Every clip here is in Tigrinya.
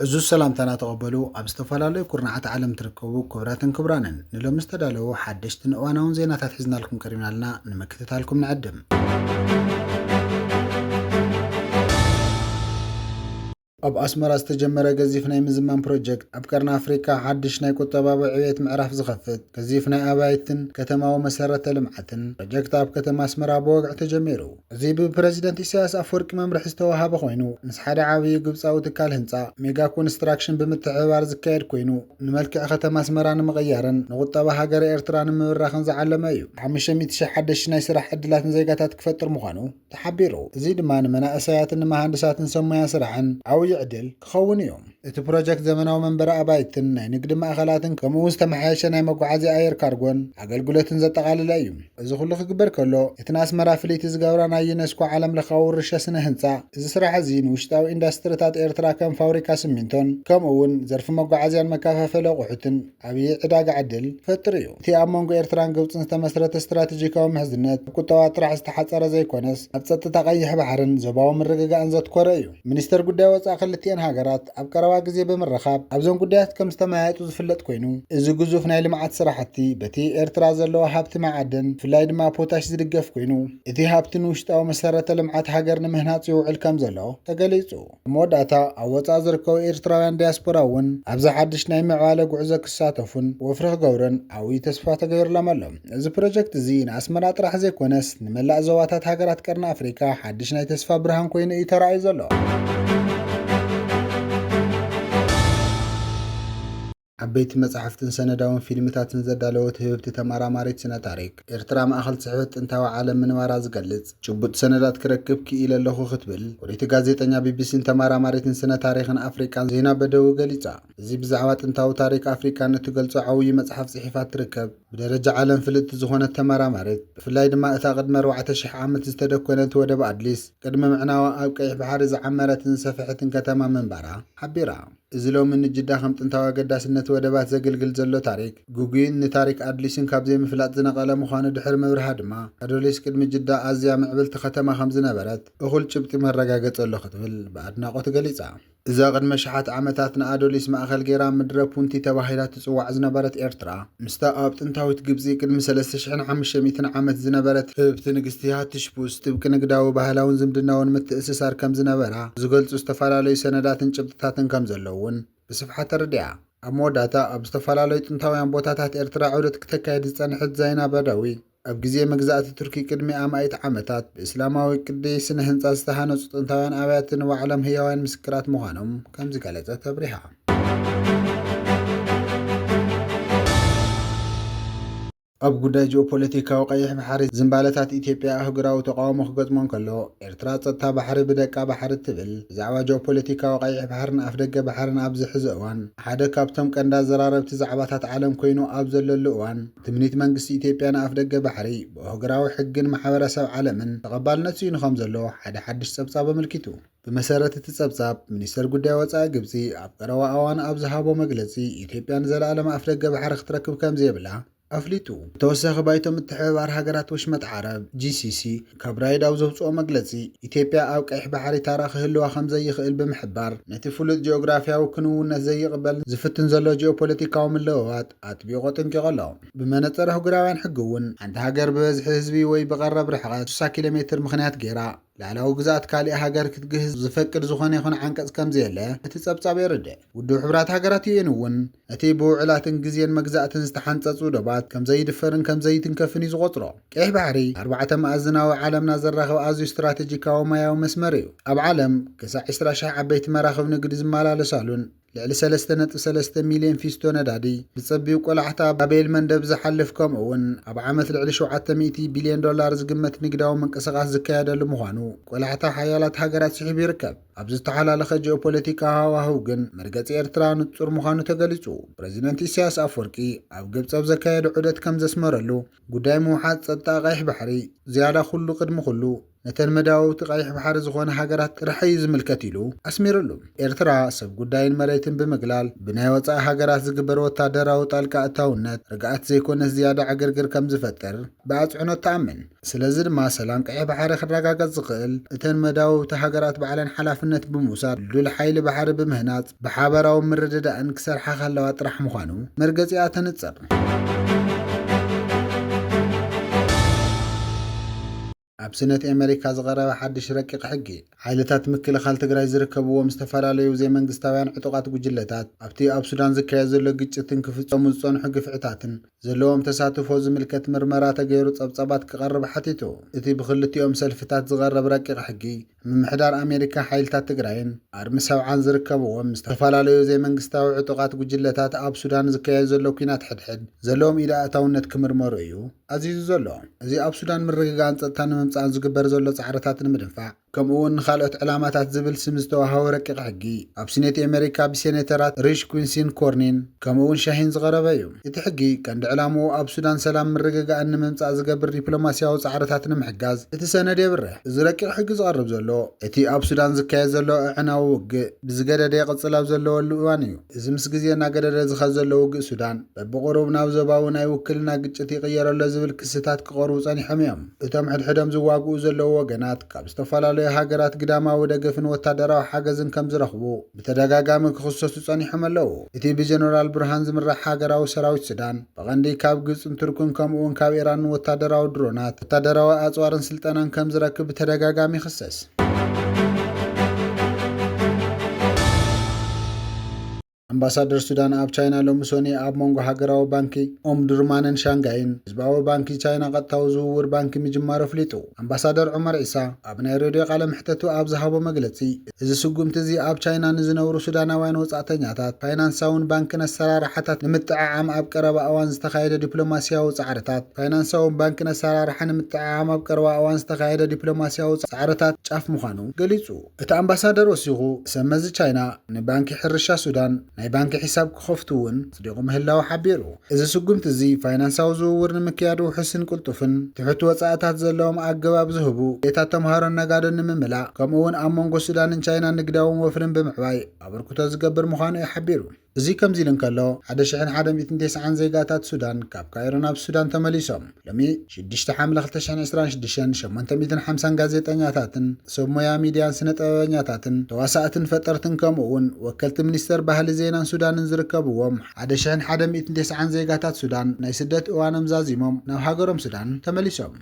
عزوز سلامتنا تقبلوا أبستفالالي كورنعات عالم تركبوا كبرات كبرانا نلوم استدالوا حدشتن واناون زينات حزنا لكم كريمنا نمكتتها لكم نعدم أب أسمر استجمر جزيفنا مزمان بروجكت أبكرنا أفريقيا حدشنا كتبا بعية معرف زخفت جزيفنا أبايتن كتما ومسارة لمعتن بروجكت أب كتما أسمر أبوغ اعتجميرو زيب بريزيدنت إسياس أفورك ممرح استوها بخوينو نسحاد عاوي قبص أو تكال هنسا ميغا كونستراكشن بمتعبار زكاير كوينو نملك أختما أسمران مغيرن نغطبا هاجر إيرتران مورخن زعلم أيو حمشة ميتشا حدشنا يسرح عدلات زيقاتات كفتر مخانو تحبيرو زيد ما نمنا أسايات مهندسات نسمى يسرحن أو يعدل كخون يوم እቲ ፕሮጀክት ዘመናዊ መንበረ ኣባይትን ናይ ንግዲ ማእኸላትን ከምኡ ዝተመሓየሸ ናይ መጓዓዝያ ኣየር ካርጎን ኣገልግሎትን ዘጠቓልለ እዩ እዚ ኩሉ ክግበር ከሎ እቲ ኣስመራ ፍሊት ዝገብራ ናይ ዩኔስኮ ዓለም ለኻዊ ውርሻ ስነ ህንፃ እዚ ስራሕ እዚ ንውሽጣዊ ኢንዱስትሪታት ኤርትራ ከም ፋብሪካ ሲሚንቶን ከምኡውን ዘርፊ መጓዓዝያን መከፋፈሊ ኣቑሑትን ዓብዪ ዕዳጋ ዕድል ፈጥር እዩ እቲ ኣብ መንጎ ኤርትራን ግብፅን ዝተመስረተ ስትራቴጂካዊ ምሕዝነት ቁጠባ ጥራሕ ዝተሓፀረ ዘይኮነስ ኣብ ፀጥታ ቀይሕ ባሕርን ዞባዊ ምርግጋእን ዘትኮረ እዩ ሚኒስተር ጉዳይ ወፃኢ ክልቲአን ሃገራት ኣብ ቀረባ ጊዜ በመረኻብ ኣብዞም ጉዳያት ከም ዝተማያየጡ ዝፍለጥ ኮይኑ እዚ ግዙፍ ናይ ልምዓት ስራሕቲ በቲ ኤርትራ ዘለዎ ሃብቲ ማዕድን ፍላይ ድማ ፖታሽ ዝድገፍ ኮይኑ እቲ ሃብቲ ንውሽጣዊ መሰረተ ልምዓት ሃገር ንምህናፅ ይውዕል ከም ዘሎ ተገሊጹ መወዳእታ ኣብ ወፃኢ ዝርከቡ ኤርትራውያን ዲያስፖራ እውን ኣብዚ ሓድሽ ናይ ምዕባለ ጉዕዞ ክሳተፉን ወፍሪ ክገብሩን ዓብዪ ተስፋ ተገይሩሎም ኣሎ እዚ ፕሮጀክት እዚ ንኣስመራ ጥራሕ ዘይኮነስ ንመላእ ዞባታት ሃገራት ቀርኒ ኣፍሪካ ሓድሽ ናይ ተስፋ ብርሃን ኮይኑ እዩ ተራእዩ ዘሎ عبيت مصحفتن سنداون فيلمتاتن زدالوت هبت تماراماريت سنه تاريخ ኤርትራ ማእኸል ጽሕፈት ጥንታዊ ዓለም ምንባራ ዝገልጽ ጭቡጥ ሰነዳት ክረክብ ክኢለ ኣለኹ ክትብል ወዲቲ ጋዜጠኛ ቢቢሲን ተመራማሪትን ስነ ታሪኽን ኣፍሪካን ዜና በደው ገሊጻ እዚ ብዛዕባ ጥንታዊ ታሪኽ ኣፍሪካን እትገልጾ ዓብዪ መጽሓፍ ጽሒፋት ትርከብ ብደረጃ ዓለም ፍልጥ ዝኾነ ተመራማሪት ብፍላይ ድማ እታ ቅድመ 4000 ዓመት ዝተደኮነት ወደብ ኣድሊስ ቅድመ ምዕናዋ ኣብ ቀይሕ ባሕሪ ዝዓመረትን ሰፍሕትን ከተማ መንበራ ሓቢራ እዚ ሎሚ ንጅዳ ከም ጥንታዊ ኣገዳስነት ወደባት ዘገልግል ዘሎ ታሪክ ጉጉይን ንታሪክ ኣድሊስን ካብ ዘይምፍላጥ ዝነቐለ ምዃኑ ድሕሪ ምብርሃ ድማ ኣዶሊስ ቅድሚ ጅዳ ኣዝያ ምዕብልቲ ከተማ ከም ዝነበረት እኹል ጭብጢ መረጋገጽ ኣሎ ክትብል ብኣድናቆት ገሊጻ እዛ ቅድመ ሸሓት ዓመታት ንኣዶሊስ ማእኸል ጌራ ምድረ ፑንቲ ተባሂላ ትጽዋዕ ዝነበረት ኤርትራ ምስታ ኣብ ጥንታዊት ግብፂ ቅድሚ 3500 ዓመት ዝነበረት ህብቲ ንግስቲ ሃትሽፑስ ጥብቂ ንግዳዊ ባህላውን ዝምድናውን ምትእስሳር ከም ዝነበራ ዝገልጹ ዝተፈላለዩ ሰነዳትን ጭብጥታትን ከም ዘለውን ብስፍሓት ተረዲኣ ኣብ መወዳእታ ኣብ ዝተፈላለዩ ጥንታውያን ቦታታት ኤርትራ ዑደት ክትካየድ ዝጸንሐት ዛይና በዳዊ ኣብ ግዜ መግዛእቲ ቱርኪ ቅድሚ ኣማይት ዓመታት ብእስላማዊ ቅዲ ስነ ህንፃ ዝተሃነጹ ጥንታውያን ኣብያተ ንባዕሎም ህያውያን ምስክራት ምዃኖም ከም ዝገለጸት ተብሪሃ ኣብ ጉዳይ ጂኦፖለቲካዊ ቀይሕ ባሕሪ ዝምባለታት ኢትዮጵያ ኣህጉራዊ ተቃውሞ ክገጥሞን ከሎ ኤርትራ ፀጥታ ባሕሪ ብደቃ ባሕሪ ትብል ብዛዕባ ጂኦፖለቲካዊ ቀይሕ ባሕርን ኣፍ ደገ ባሕርን ኣብ ዝሕዚ እዋን ሓደ ካብቶም ቀንዳ ዘራረብቲ ዛዕባታት ዓለም ኮይኑ ኣብ ዘለሉ እዋን ትምኒት መንግስቲ ኢትዮጵያ ንኣፍ ደገ ባሕሪ ብኣህጉራዊ ሕግን ማሕበረሰብ ዓለምን ተቐባልነት ሲኑ ከም ዘሎ ሓደ ሓድሽ ፀብጻብ ኣመልኪቱ ብመሰረት እቲ ፀብጻብ ሚኒስተር ጉዳይ ወፃኢ ግብፂ ኣብ ቀረባ እዋን ኣብ ዝሃቦ መግለጺ ኢትዮጵያ ንዘለኣለም ኣፍ ደገ ባሕሪ ክትረክብ ከም ዘይብላ ኣፍሊጡ ተወሳኺ ባይቶ ምትሕብባር ሃገራት ወሽመጥ ዓረብ GCC ካብ ራይዳው ዘውፅኦ መግለጺ ኢትዮጵያ ኣብ ቀይሕ ባሕሪ ታራ ክህልዋ ከም ዘይኽእል ብምሕባር ነቲ ፍሉጥ ጂኦግራፊያዊ ክንውነት ዘይቕበል ዝፍትን ዘሎ ጂኦፖለቲካዊ ምልውዋጥ ኣጥቢቆ ጠንቂቑ ኣሎ ብመነጽር ኣህጉራውያን ሕጊ እውን ሓንቲ ሃገር ብበዝሒ ህዝቢ ወይ ብቐረብ ርሕቐት 60 ኪሎ ሜትር ምኽንያት ገይራ ላዕላዊ ግዛኣት ካልእ ሃገር ክትግህዝ ዝፈቅድ ዝኾነ ይኹን ዓንቀጽ ከምዘየለ እቲ ፀብጻብ የርድእ ውድብ ሕብራት ሃገራት UN እውን እቲ ብውዕላትን ግዜን መግዛእትን ዝተሓንጸጹ ዶባት ከም ዘይድፈርን ከም ዘይትንከፍን እዩ ዝቆጽሮ ቀይሕ ባሕሪ 4 ማዕዝናዊ ዓለምና ዘራኽብ ኣዝዩ ስትራቴጂካዊ ማያዊ መስመር እዩ ኣብ ዓለም ክሳብ 20,000 ዓበይቲ መራኽብ ንግዲ ዝመላለሳሉን ልዕሊ 3.3 ሚልዮን ፊስቶ ነዳዲ ብጸቢብ ቆላሕታ ባቤል መንደብ ዝሓልፍ ከምኡውን ኣብ ዓመት ልዕሊ 700 ቢልዮን ዶላር ዝግመት ንግዳዊ ምንቅስቓስ ዝካየደሉ ምዃኑ ቆላሕታ ሓያላት ሃገራት ስሒቡ ይርከብ ኣብ ዝተሓላለኸ ጂኦፖለቲካዊ ሃዋህው ግን መርገጺ ኤርትራ ንጹር ምዃኑ ተገሊጹ ፕሬዚደንት ኢሳያስ ኣፈወርቂ ኣብ ግብፂ ኣብ ዘካየዱ ዑደት ከም ዘስመረሉ ጉዳይ ምውሓጥ ፀጥታ ቀይሕ ባሕሪ ዝያዳ ኩሉ ቅድሚ ኩሉ ነተን መዳውቲ ቀይሕ ባሕሪ ዝኾነ ሃገራት ጥራይ ዝምልከት ኢሉ ኣስሚሩሉ ኤርትራ ሰብ ጉዳይን መሬትን ብምግላል ብናይ ወፃኢ ሃገራት ዝግበር ወታደራዊ ጣልቃ እታውነት ርግኣት ዘይኮነ ዝያዳ ዕግርግር ከም ዝፈጥር ብኣጽዕኖት ተኣምን ስለዚ ድማ ሰላም ቀይሕ ባሕሪ ክረጋገጽ ዝኽእል እተን መዳውቲ ሃገራት ባዕለን ሓላፍነት ብምውሳድ ልዑል ሓይሊ ባሕሪ ብምህናጽ ብሓበራዊ ምርድዳእን ክሰርሓ ከለዋ ጥራሕ ምዃኑ መርገጺኣ ተንጽር ኣብ ስነት ኣሜሪካ ዝቐረበ ሓድሽ ረቂቕ ሕጊ ሓይልታት ምክልኻል ትግራይ ዝርከብዎም ዝተፈላለዩ ዘይመንግስታውያን ዕጡቓት ጉጅለታት ኣብቲ ኣብ ሱዳን ዝካየድ ዘሎ ግጭትን ክፍጸሙ ዝጸንሑ ግፍዕታትን ዘለዎም ተሳትፎ ዝምልከት ምርመራ ተገይሩ ጸብጻባት ክቐርብ ሓቲቱ እቲ ብክልቲኦም ሰልፍታት ዝቐረብ ረቂቕ ሕጊ ምምሕዳር ኣሜሪካ ሓይልታት ትግራይን ኣርሚ ሰብዓን ዝርከብዎም ዝተፈላለዩ ዘይመንግስታዊ ዕጡቓት ጉጅለታት ኣብ ሱዳን ዝካየድ ዘሎ ኩናት ሕድሕድ ዘለዎም ኢዳ ኣእታውነት ክምርመሩ እዩ ኣዚዙ ዘሎ እዚ ኣብ ሱዳን ምርግጋእን ጸጥታን ንምምጻእ ዝግበር ዘሎ ጻዕርታት ንምድንፋዕ ከምኡ እውን ካልኦት ዕላማታት ዝብል ስም ዝተዋሃበ ረቂቕ ሕጊ ኣብ ሲኔት ኣሜሪካ ብሴኔተራት ሪሽ ኩንሲን ኮርኒን ከምኡ እውን ሻሂን ዝቐረበ እዩ እቲ ሕጊ ቀንዲ ዕላምኡ ኣብ ሱዳን ሰላም ምርግጋእን ንምምጻእ ዝገብር ዲፕሎማስያዊ ጻዕርታት ንምሕጋዝ እቲ ሰነድ የብርህ እዚ ረቂቕ ሕጊ ዝቐርብ ዘሎ እቲ ኣብ ሱዳን ዝካየድ ዘሎ ዕናዊ ውግእ ብዝገደደ ይቕጽል ኣብ ዘለወሉ እዋን እዩ እዚ ምስ ግዜ እናገደደ ዝኸድ ዘሎ ውግእ ሱዳን በብቑሩብ ናብ ዞባዊ ናይ ውክልና ግጭት ይቕየረሎ ዝብል ክስታት ክቐርቡ ጸኒሖም እዮም እቶም ሕድሕዶም ዝዋግኡ ዘለዉ ወገናት ካብ ዝተፈላለዩ ሃገራት ግዳማዊ ደገፍን ወታደራዊ ሓገዝን ከም ዝረኽቡ ብተደጋጋሚ ክኽሰሱ ጸኒሖም ኣለዉ እቲ ብጀነራል ብርሃን ዝምራሕ ሃገራዊ ሰራዊት ሱዳን ብቐንዲ ካብ ግብፅን ቱርክን ከምኡውን ካብ ኢራንን ወታደራዊ ድሮናት ወታደራዊ ኣጽዋርን ስልጠናን ከም ዝረክብ ብተደጋጋሚ ይኽሰስ ኣምባሳደር ሱዳን ኣብ ቻይና ሎሚ ሰኒ ኣብ መንጎ ሃገራዊ ባንኪ ኦምዱርማንን ሻንጋይን ህዝባዊ ባንኪ ቻይና ቀጥታዊ ዝውውር ባንኪ ምጅማሩ ኣፍሊጡ ኣምባሳደር ዑመር ዒሳ ኣብ ናይ ሬድዮ ቃለ ምሕተቱ ኣብ ዝሃቦ መግለጺ እዚ ስጉምቲ እዚ ኣብ ቻይና ንዝነብሩ ሱዳናውያን ወጻእተኛታት ፋይናንሳውን ባንክን ኣሰራርሓታት ንምጥዓዓም ኣብ ቀረባ እዋን ዝተኻየደ ዲፕሎማስያዊ ጻዕርታት ፋይናንሳውን ባንክን ኣሰራርሓ ንምጥዓዓም ኣብ ቀረባ እዋን ዝተኻየደ ዲፕሎማስያዊ ጻዕርታት ጫፍ ምዃኑ ገሊጹ እቲ ኣምባሳደር ወሲኹ ሰመዚ ቻይና ንባንኪ ሕርሻ ሱዳን ናይ ባንኪ ሒሳብ ክኸፍቱውን ጽዲቑ ምህላው ሓቢሩ እዚ ስጉምቲ እዚ ፋይናንሳዊ ዝውውር ንምክያዱ ውሕስን ቅልጡፍን ትሕቲ ወጻእታት ዘለዎም ኣገባብ ዝህቡ ቤታት ተምሃሮን ነጋዶን ንምምላእ ከምኡውን ኣብ መንጎ ሱዳንን ቻይና ንግዳውን ወፍርን ብምዕባይ ኣበርክቶ ዝገብር ምዃኑ እዩ ሓቢሩ እዚ ከምዚ ኢሉ እንከሎ 1190 ዜጋታት ሱዳን ካብ ካይሮ ናብ ሱዳን ተመሊሶም ሎሚ 6 ሓምለ 2026 850 ጋዜጠኛታትን ሰብ ሞያ ሚድያን ስነ ጥበበኛታትን ተዋሳእትን ፈጠርትን ከምኡውን ወከልቲ ሚኒስተር ባህሊ ዜናን ሱዳንን ዝርከብዎም 1190 ዜጋታት ሱዳን ናይ ስደት እዋኖም ዛዚሞም ናብ ሃገሮም ሱዳን ተመሊሶም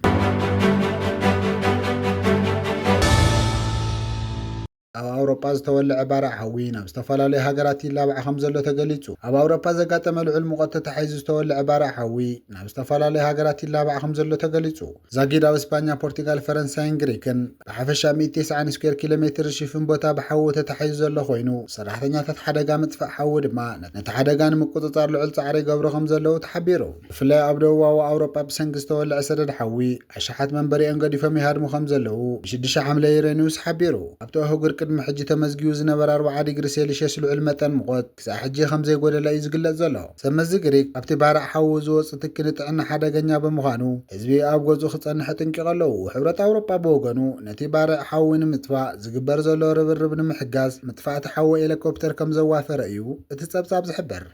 ኣብ ኣውሮጳ ዝተወልዐ ባርዕ ሓዊ ናብ ዝተፈላለዩ ሃገራት ይላብዓ ከም ዘሎ ተገሊጹ ኣብ ኣውሮጳ ዘጋጠመ ልዑል ሙቐት ተታሒዙ ዝተወልዐ ባርዕ ሓዊ ናብ ዝተፈላለዩ ሃገራት ይላብዓ ከም ዘሎ ተገሊጹ ዛጊድ ኣብ እስፓኛ ፖርቱጋል ፈረንሳይን ግሪክን ብሓፈሻ 190 ስኩዌር ኪሎ ሜትር ሽፍን ቦታ ብሓዊ ተታሒዙ ዘሎ ኮይኑ ሰራሕተኛታት ሓደጋ ምጥፋእ ሓዊ ድማ ነቲ ሓደጋ ንምቁፅጻር ልዑል ጻዕሪ ይገብሩ ከም ዘለዉ ተሓቢሩ ብፍላይ ኣብ ደቡባዊ ኣውሮጳ ብሰንኪ ዝተወልዐ ሰደድ ሓዊ ኣሽሓት መንበሪኦም ገዲፎም ይሃድሙ ከም ዘለዉ ብ6 ሓምለ ዩሬኒውስ ሓቢሩ ኣብቲ ኣህጉር ቅድሚ ሕጂ ተመዝጊቡ ዝነበረ 40 ዲግሪ ሴልሺየስ ልዑል መጠን ሙቐት ክሳብ ሕጂ ከም ዘይጎደለ እዩ ዝግለጽ ዘሎ ሰመዚ ግሪክ ኣብቲ ባርዕ ሓዊ ዝወፅእ ትኪ ንጥዕና ሓደገኛ ብምዃኑ ህዝቢ ኣብ ገዝኡ ክጸንሕ ጥንቂቕ ኣለዉ ሕብረት ኣውሮጳ ብወገኑ ነቲ ባርዕ ሓዊ ንምጥፋእ ዝግበር ዘሎ ርብርብ ንምሕጋዝ ምጥፋእቲ ሓዊ ሄሊኮፕተር ከም ዘዋፈረ እዩ እቲ ጸብጻብ ዝሕበር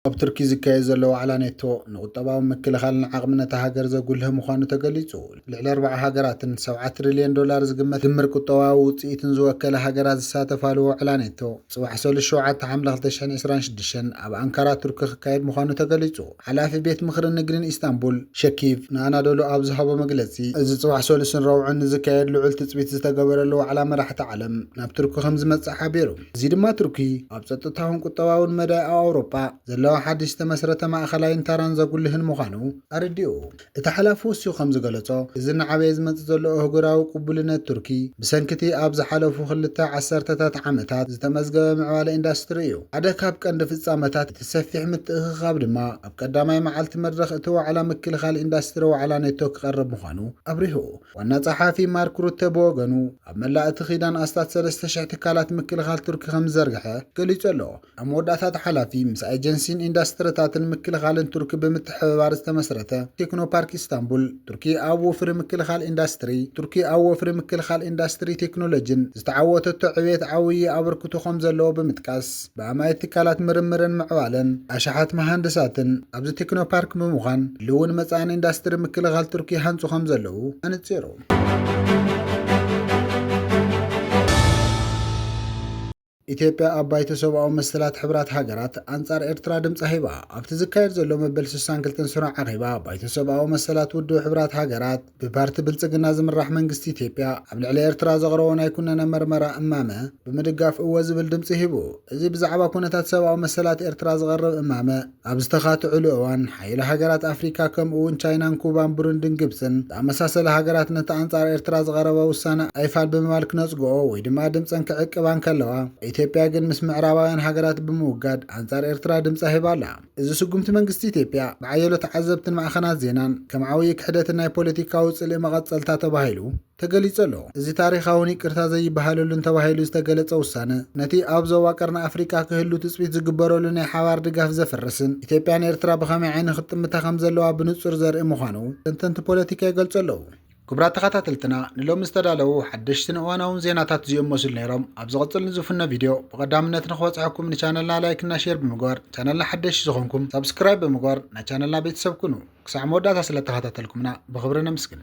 ኣብ ቱርኪ ዝካየድ ዘሎ ዋዕላ ኔቶ ንቁጠባዊ ምክልኻልን ዓቕምነት ሃገር ዘጉልህ ምዃኑ ተገሊጹ ልዕሊ 40 ሃገራትን 7 ትሪልዮን ዶላር ዝግመት ድምር ቁጠባዊ ውፅኢትን ዝወከለ ሃገራት ዝሳተፋሉ ዋዕላ ኔቶ ጽባሕ 7 ሓምለ 2026 ኣብ ኣንካራ ቱርኪ ክካየድ ምዃኑ ተገሊጹ ሓላፊ ቤት ምክሪ ንግድን ኢስታንቡል ሸኪቭ ንኣናዶሉ ኣብ ዝሃቦ መግለጺ እዚ ጽባሕ 3 ረቡዕን ዝካየድ ልዑል ትጽቢት ዝተገበረሉ ዋዕላ መራሕቲ ዓለም ናብ ቱርኪ ከም ዝመጽእ ሓቢሩ እዚ ድማ ቱርኪ ኣብ ጸጥታውን ቁጠባውን መዳይ ኣብ ኣውሮጳ ዘለዋ ሓድሽ ተመስረተ ማእኸላይን ታራን ዘጉልህን ምዃኑ ኣረዲኡ እቲ ሓላፊ ወሲኹ ከም ዝገለጾ እዚ ንዓበየ ዝመጽእ ዘሎ ኣህጉራዊ ቅቡልነት ቱርኪ ብሰንኪቲ ኣብ ዝሓለፉ 2 ዓሰርተታት ዓመታት ዝተመዝገበ ምዕባለ ኢንዱስትሪ እዩ ሓደ ካብ ቀንዲ ፍጻመታት እቲ ሰፊሕ ምትእኽኻብ ድማ ኣብ ቀዳማይ መዓልቲ መድረኽ እቲ ዋዕላ ምክልኻል ኢንዱስትሪ ዋዕላ ኔቶ ክቐርብ ምዃኑ ኣብሪሁ ዋና ጸሓፊ ማርክ ሩተ ብወገኑ ኣብ መላእ እቲ ኺዳን ኣስታት 300 ትካላት ምክልኻል ቱርኪ ከም ዝዘርግሐ ገሊጹ ኣሎ ኣብ መወዳእታ ሓላፊ ምስ ኤጀንሲ ኢንዱስትሪታትን ምክልኻልን ቱርኪ ብምትሕብባር ዝተመስረተ ቴክኖፓርክ ኢስታንቡል ቱርኪ ኣብ ወፍሪ ምክልኻል ኢንዱስትሪ ቴክኖሎጂን ዝተዓወተቶ ዕብየት ዓብዪ ኣበርክቶ ከም ዘለዎ ብምጥቃስ ብኣማየት ትካላት ምርምርን ምዕባለን ኣሽሓት መሃንድሳትን ኣብዚ ቴክኖፓርክ ብምዃን ልውን መጻን ኢንዱስትሪ ምክልኻል ቱርኪ ሃንጹ ከም ዘለዉ ኣነጺሩ። ኢትዮጵያ ኣብ ባይቶ ሰብኣዊ መሰላት ሕብራት ሃገራት ኣንጻር ኤርትራ ድምፂ ሂባ ኣብቲ ዝካየድ ዘሎ መበል 62 ስሩዕ ዓኼባ ባይቶ ሰብኣዊ መሰላት ውድብ ሕብራት ሃገራት ብፓርቲ ብልጽግና ዝምራሕ መንግስቲ ኢትዮጵያ ኣብ ልዕሊ ኤርትራ ዘቕረቦ ናይ ኩነነ መርመራ እማመ ብምድጋፍ እወ ዝብል ድምፂ ሂቡ። እዚ ብዛዕባ ኩነታት ሰብኣዊ መሰላት ኤርትራ ዝቐርብ እማመ ኣብ ዝተኻትዕሉ እዋን ሓይሊ ሃገራት ኣፍሪካ ከምኡ እውን ቻይናን ኩባን ቡሩንድን ግብፅን ዝኣመሳሰለ ሃገራት ነቲ ኣንጻር ኤርትራ ዝቐረበ ውሳነ ኣይፋል ብምባል ክነጽግኦ ወይ ድማ ድምፀን ክዕቅባን ከለዋ ኢትዮጵያ ግን ምስ ምዕራባውያን ሃገራት ብምውጋድ ኣንጻር ኤርትራ ድምፂ ሂባ ኣላ። እዚ ስጉምቲ መንግስቲ ኢትዮጵያ ብዓየሎ ተዓዘብትን ማዕኸናት ዜናን ከም ዓብዪ ክሕደትን ናይ ፖለቲካዊ ጽልኢ መቐጸልታ ተባሂሉ ተገሊጹ ኣሎ። እዚ ታሪኻውን ይቅርታ ዘይበሃለሉን ተባሂሉ ዝተገለጸ ውሳነ ነቲ ኣብ ዞባ ቀርኒ ኣፍሪካ ክህሉ ትጽቢት ዝግበረሉ ናይ ሓባር ድጋፍ ዘፍርስን ኢትዮጵያን ኤርትራ ብኸመይ ዓይኒ ክጥምታ ከም ዘለዋ ብንጹር ዘርኢ ምዃኑ ተንተንቲ ፖለቲካ ይገልጹ ኣለዉ። ክቡራት ተኸታተልትና ንሎሚ ዝተዳለዉ ሓደሽትን እዋናውን ዜናታት እዚኦም መስሉ ነይሮም። ኣብ ዝቕጽል ንዝፍነ ቪድዮ ብቐዳምነት ንኽበጽሐኩም ንቻነልና ላይክና ሼር ብምግባር ቻነልና ሓደሽ ዝኾንኩም ሰብስክራይብ ብምግባር ናይ ቻነልና ቤተሰብ ኩኑ። ክሳዕ መወዳእታ ስለ ተኸታተልኩምና ብኽብሪ ነመስግን።